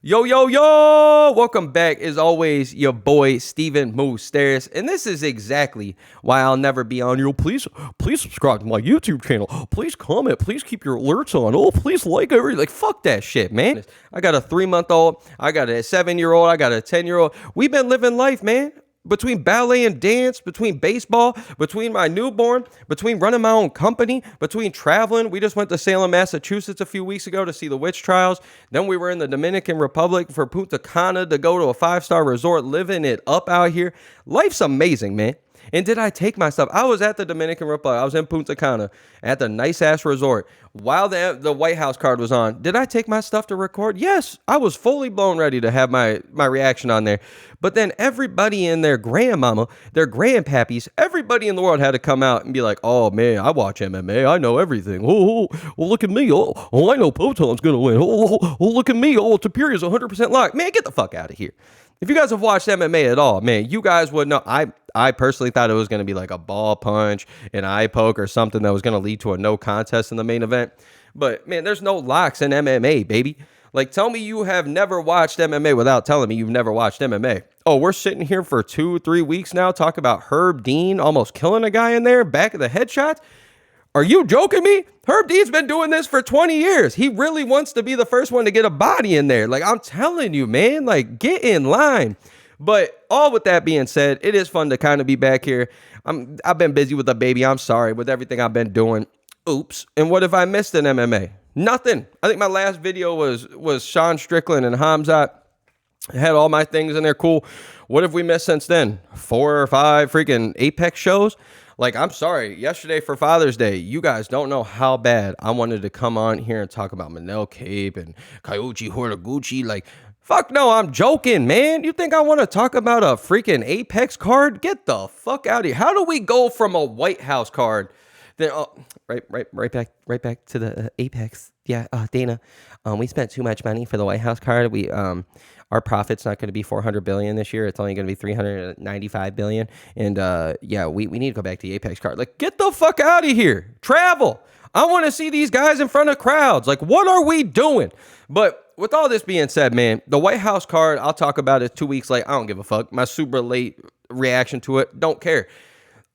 Yo, yo, yo! Welcome back, as always, your boy, Steven Moostairs. And this is exactly why I'll never be on your. Please subscribe to my YouTube channel. Please comment. Please keep your alerts on. Oh, please like everything. Like, fuck that shit, man. I got a 3-month-old. I got a 7-year-old. I got a 10-year-old. We've been living life, man. Between ballet and dance, between baseball, between my newborn, between running my own company, between traveling. We just went to Salem, Massachusetts a few weeks ago to see the witch trials. Then we were in the Dominican Republic for Punta Cana to go to a 5-star resort, living it up out here. Life's amazing, man. And did I take my stuff? I was at the Dominican Republic. I was in Punta Cana at the nice-ass resort while the White House card was on. Did I take my stuff to record? Yes. I was fully blown ready to have my reaction on there. But then everybody and their grandmama, their grandpappies, everybody in the world had to come out and be like, oh, man, I watch MMA. I know everything. Look at me. I know Poton's going to win. Look at me. Superior's 100% locked. Man, get the fuck out of here. If you guys have watched MMA at all, man, you guys would know. I personally thought it was going to be like a ball punch, an eye poke, or something that was going to lead to a no contest in the main event. But, man, there's no locks in MMA, baby. Like, tell me you have never watched MMA without telling me you've never watched MMA. Oh, we're sitting here for 2-3 weeks now talking about Herb Dean almost killing a guy in there, back of the headshot. Are you joking me? Herb Dean's been doing this for 20 years. He really wants to be the first one to get a body in there. Like, I'm telling you, man, like, get in line. But all with that being said, it is fun to kind of be back here. I've been busy with the baby. I'm sorry with everything I've been doing. Oops. And what if I missed an MMA? Nothing. I think my last video was Sean Strickland and Hamzat. I had all my things in there. Cool. What have we missed since then? 4 or 5 freaking Apex shows? Like, I'm sorry, yesterday for Father's Day, you guys don't know how bad I wanted to come on here and talk about Manel Cape and Kyoji Horiguchi. Like, fuck no, I'm joking, man. You think I want to talk about a freaking Apex card? Get the fuck out of here. How do we go from a White House card? Then, right back to the Apex. Yeah, Dana, we spent too much money for the White House card. Our profit's not going to be 400 billion this year. It's only going to be 395 billion. And yeah, we need to go back to the Apex card. Like, get the fuck out of here. Travel. I want to see these guys in front of crowds. Like, what are we doing? But with all this being said, man, the White House card, I'll talk about it 2 weeks late. I don't give a fuck. My super late reaction to it, don't care.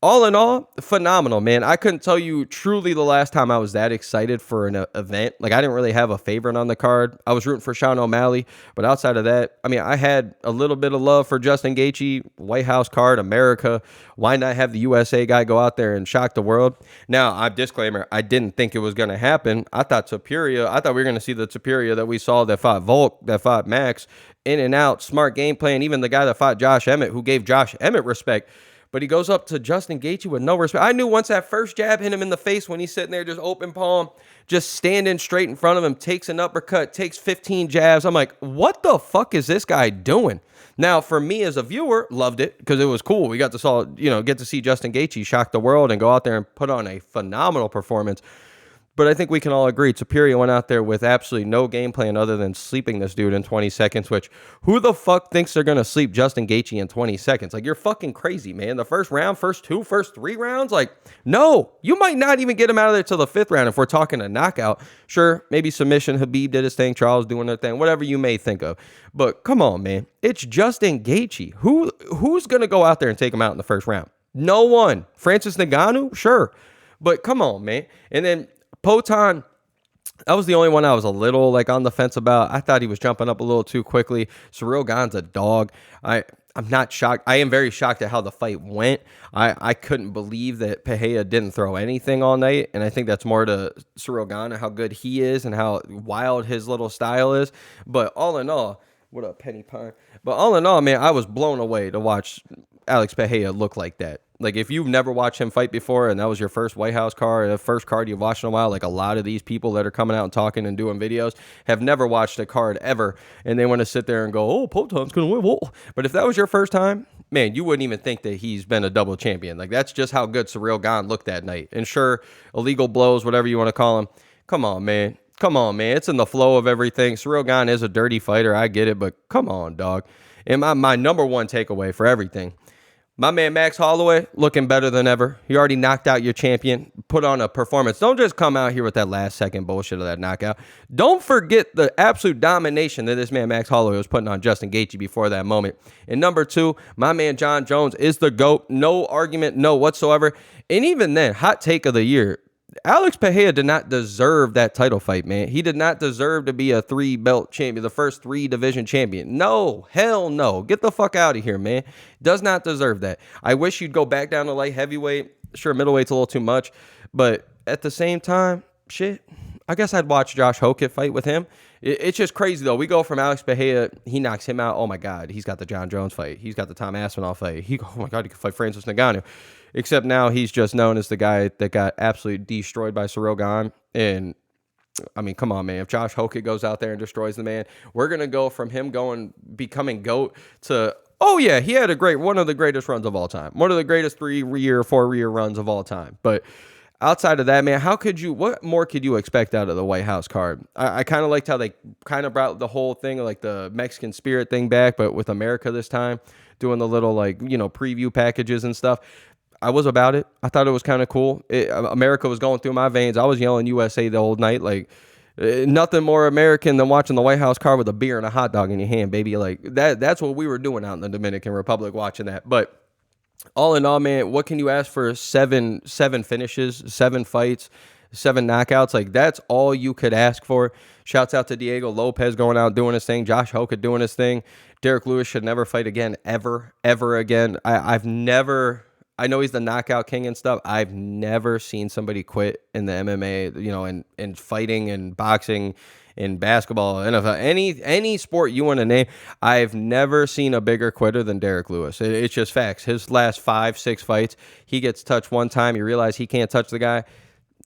All in all, phenomenal, man. I couldn't tell you truly the last time I was that excited for an event. Like, I didn't really have a favorite on the card. I was rooting for Sean O'Malley, but outside of that, I mean, I had a little bit of love for Justin Gaethje, White House card, America. Why not have the USA guy go out there and shock the world? Now, disclaimer, I didn't think it was going to happen. I thought we were going to see the Superior that we saw that fought Volk, that fought Max, in and out, smart game plan. Even the guy that fought Josh Emmett, who gave Josh Emmett respect. But he goes up to Justin Gaethje with no respect. I knew once that first jab hit him in the face when he's sitting there just open palm, just standing straight in front of him, takes an uppercut, takes 15 jabs. I'm like, what the fuck is this guy doing? Now, for me as a viewer, loved it because it was cool. We got to get to see Justin Gaethje shock the world and go out there and put on a phenomenal performance. But I think we can all agree Superior went out there with absolutely no game plan other than sleeping this dude in 20 seconds, which who the fuck thinks they're going to sleep Justin Gaethje in 20 seconds? Like, you're fucking crazy, man. The first round, first 3 rounds? Like, no. You might not even get him out of there till the 5th round if we're talking a knockout. Sure, maybe submission. Habib did his thing. Charles doing their thing. Whatever you may think of. But come on, man. It's Justin Gaethje. Who's going to go out there and take him out in the first round? No one. Francis Ngannou? Sure. But come on, man. And then Poton, that was the only one I was a little like on the fence about. I thought he was jumping up a little too quickly. Cyril Gane's a dog. I'm not shocked. I am very shocked at how the fight went. I couldn't believe that Pereira didn't throw anything all night, and I think that's more to Cyril Gane, how good he is and how wild his little style is. But all in all, what up, Penny Pine? But all in all, man, I was blown away to watch Alex Pereira look like that. Like, if you've never watched him fight before and that was your first White House card, the first card you've watched in a while, like a lot of these people that are coming out and talking and doing videos have never watched a card ever, and they want to sit there and go, oh, Poton's going to win. Whoa. But if that was your first time, man, you wouldn't even think that he's been a double champion. Like, that's just how good Cyril Gane looked that night. And sure, illegal blows, whatever you want to call them. Come on, man. It's in the flow of everything. Cyril Gane is a dirty fighter. I get it, but come on, dog. And my number one takeaway for everything, My man Max Holloway looking better than ever. He already knocked out your champion, put on a performance. Don't just come out here with that last second bullshit of that knockout. Don't forget the absolute domination that this man Max Holloway was putting on Justin Gaethje before that moment. And number two, my man John Jones is the GOAT. No argument, no whatsoever. And even then, hot take of the year, Alex Pereira did not deserve that title fight, man. He did not deserve to be a 3-belt champion, the first 3-division champion. No, hell no. Get the fuck out of here, man. Does not deserve that. I wish you'd go back down to light heavyweight. Sure, middleweight's a little too much, but at the same time, shit, I guess I'd watch Josh Hokett fight with him. It's just crazy, though. We go from Alex Pereira, he knocks him out. Oh, my God, he's got the John Jones fight. He's got the Tom Aspinall fight. Oh, my God, he could fight Francis Ngannou. Except now he's just known as the guy that got absolutely destroyed by Ciryl Gane. And, I mean, come on, man. If Josh Hokett goes out there and destroys the man, we're going to go from him becoming GOAT to, oh, yeah, he had one of the greatest runs of all time. One of the greatest 3-year, 4-year runs of all time. But outside of that, man, what more could you expect out of the White House card? I kind of liked how they kind of brought the whole thing, like the Mexican spirit thing back, but with America this time, doing the little, preview packages and stuff. I was about it. I thought it was kind of cool. America was going through my veins. I was yelling USA the whole night. Like, nothing more American than watching the White House card with a beer and a hot dog in your hand, baby. Like, that's what we were doing out in the Dominican Republic watching that. But all in all, man, what can you ask for? Seven finishes, 7 fights, 7 knockouts. Like, that's all you could ask for. Shouts out to Diego Lopez going out doing his thing. Josh Hokett doing his thing. Derek Lewis should never fight again, ever again. I know he's the knockout king and stuff. I've never seen somebody quit in the MMA, and fighting and boxing and basketball, NFL, any sport you want to name. I've never seen a bigger quitter than Derek Lewis. It's just facts. His last 5-6 fights, he gets touched one time. You realize he can't touch the guy.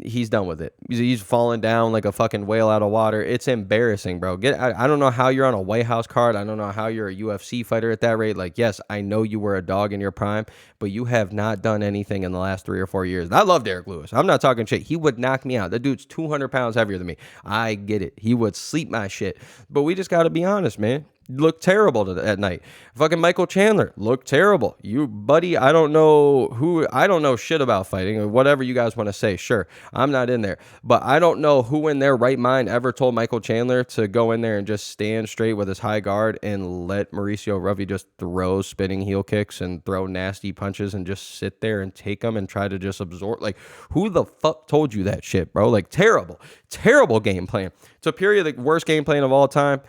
He's done with it. He's falling down like a fucking whale out of water. It's embarrassing, bro. I don't know how you're on a White House card. I don't know how you're a UFC fighter at that rate. Like, yes, I know you were a dog in your prime, but you have not done anything in the last 3 or 4 years. And I love Derek Lewis. I'm not talking shit. He would knock me out. That dude's 200 pounds heavier than me. I get it. He would sleep my shit. But we just got to be honest, man. Looked terrible at night. Fucking Michael Chandler looked terrible. You, buddy, I don't know shit about fighting or whatever you guys want to say. Sure, I'm not in there. But I don't know who in their right mind ever told Michael Chandler to go in there and just stand straight with his high guard and let Mauricio Ruvy just throw spinning heel kicks and throw nasty punches and just sit there and take them and try to just absorb. Like, who the fuck told you that shit, bro? Like, terrible game plan. Topuria, the worst game plan of all time.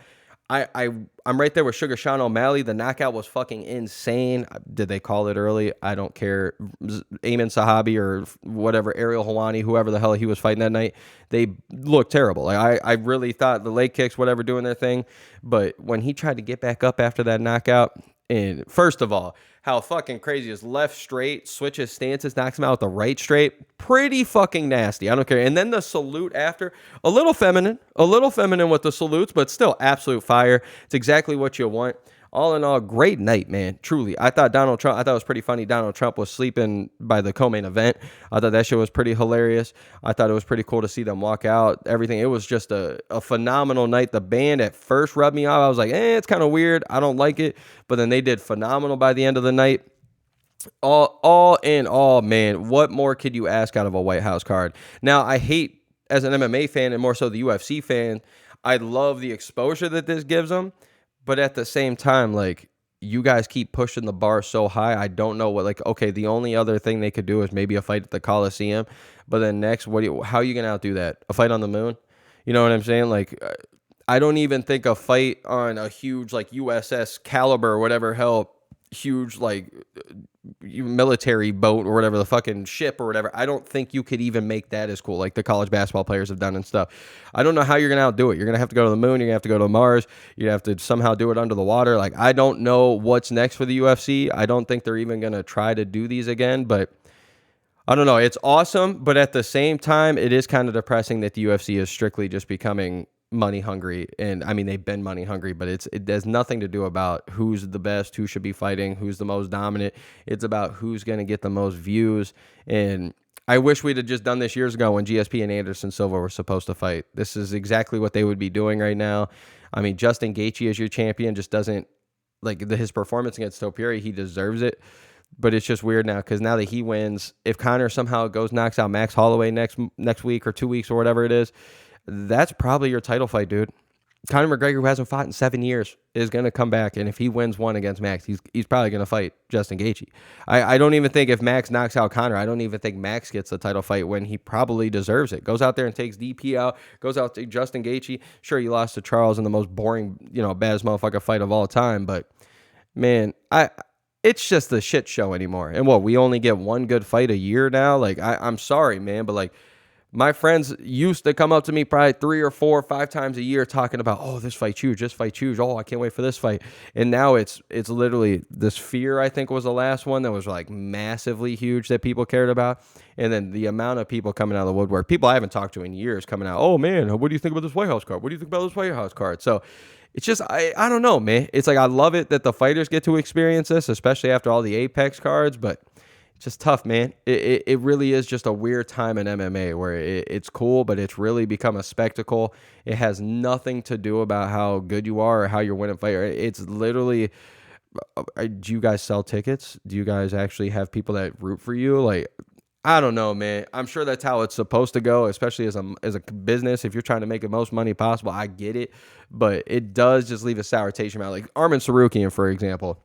I'm right there with Sugar Sean O'Malley. The knockout was fucking insane. Did they call it early? I don't care. Ayman Sahabi or whatever, Ariel Helwani, whoever the hell he was fighting that night, they looked terrible. Like, I really thought the leg kicks, whatever, doing their thing. But when he tried to get back up after that knockout, and first of all, how fucking crazy is left straight, switches stances, knocks him out with the right straight. Pretty fucking nasty. I don't care. And then the salute after, a little feminine with the salutes, but still absolute fire. It's exactly what you want. All in all, great night, man. Truly. I thought it was pretty funny. Donald Trump was sleeping by the co-main event. I thought that shit was pretty hilarious. I thought it was pretty cool to see them walk out. Everything. It was just a phenomenal night. The band at first rubbed me off. I was like, it's kind of weird. I don't like it. But then they did phenomenal by the end of the night. All in all, man, what more could you ask out of a White House card? Now, I hate, as an MMA fan and more so the UFC fan, I love the exposure that this gives them. But at the same time, like, you guys keep pushing the bar so high. I don't know okay, the only other thing they could do is maybe a fight at the Coliseum. But then next, how are you going to outdo that? A fight on the moon? You know what I'm saying? Like, I don't even think a fight on a huge, like, USS Caliber or whatever hell, huge, like, military boat or whatever, the fucking ship or whatever. I don't think you could even make that as cool like the college basketball players have done and stuff. I don't know how you're going to outdo it. You're going to have to go to the moon. You're going to have to go to Mars. You have to somehow do it under the water. Like, I don't know what's next for the UFC. I don't think they're even going to try to do these again, but I don't know. It's awesome, but at the same time, it is kind of depressing that the UFC is strictly just becoming money hungry. And I mean, they've been money hungry, but it has nothing to do about who's the best, who should be fighting, who's the most dominant. It's about who's going to get the most views. And I wish we'd have just done this years ago when GSP and Anderson Silva were supposed to fight. This is exactly what they would be doing right now. I mean, Justin Gaethje as your champion just doesn't, like, his performance against Topuria, he deserves it. But it's just weird now because now that he wins, if Conor somehow knocks out Max Holloway next week or 2 weeks or whatever it is, that's probably your title fight, dude. Conor McGregor, who hasn't fought in 7 years, is going to come back, and if he wins one against Max, he's probably going to fight Justin Gaethje. I don't even think if Max knocks out Conor, I don't even think Max gets the title fight when he probably deserves it. Goes out there and takes DP out, goes out to Justin Gaethje. Sure, he lost to Charles in the most boring, baddest motherfucker fight of all time, but man, it's just a shit show anymore. And we only get one good fight a year now? Like, I'm sorry, man, but like, my friends used to come up to me probably 3 or 4 or 5 times a year talking about, oh, this fight's huge, this fight's huge. Oh, I can't wait for this fight. And now it's literally this Fear, I think was the last one that was like massively huge that people cared about. And then the amount of people coming out of the woodwork, people I haven't talked to in years coming out, oh man, what do you think about this White House card? What do you think about this White House card? So it's just, I don't know, man. It's like, I love it that the fighters get to experience this, especially after all the Apex cards, but it's just tough, man. It really is just a weird time in MMA where it's cool, but it's really become a spectacle. It has nothing to do about how good you are or how you're winning fight. It's literally, do you guys sell tickets? Do you guys actually have people that root for you? Like, I don't know, man. I'm sure that's how it's supposed to go, especially as a business. If you're trying to make the most money possible, I get it. But it does just leave a sour taste in your mouth. Like Arman Sarukian, for example.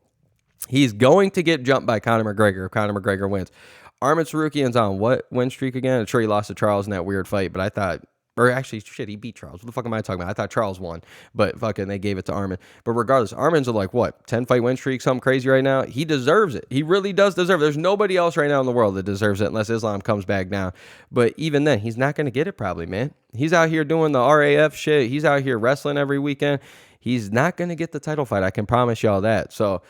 He's going to get jumped by Conor McGregor if Conor McGregor wins. Arman Sarukian's on what win streak again? I'm sure he lost to Charles in that weird fight, but I thought, or actually, shit, he beat Charles. What the fuck am I talking about? I thought Charles won, but fucking they gave it to Arman. But regardless, Arman's a 10-fight win streak, something crazy right now. He deserves it. He really does deserve it. There's nobody else right now in the world that deserves it unless Islam comes back down. But even then, he's not going to get it probably, man. He's out here doing the RAF shit. He's out here wrestling every weekend. He's not going to get the title fight. I can promise y'all that. So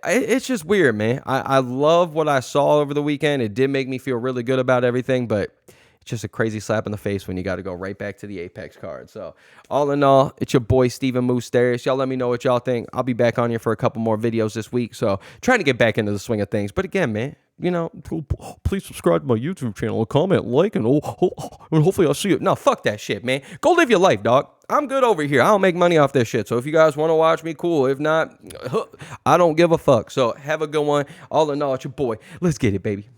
it's just weird, man. I love what I saw over the weekend. It did make me feel really good about everything, but it's just a crazy slap in the face when you got to go right back to the Apex card. So all in all, it's your boy Steven Moose Darius. Y'all let me know what y'all think. I'll be back on here for a couple more videos this week. So trying to get back into the swing of things. But again, man, please subscribe to my YouTube channel, comment, like, and hopefully I'll see you. No, fuck that shit, man. Go live your life, dog. I'm good over here. I don't make money off this shit. So if you guys want to watch me, cool. If not, I don't give a fuck. So have a good one. All in all, it's your boy. Let's get it, baby.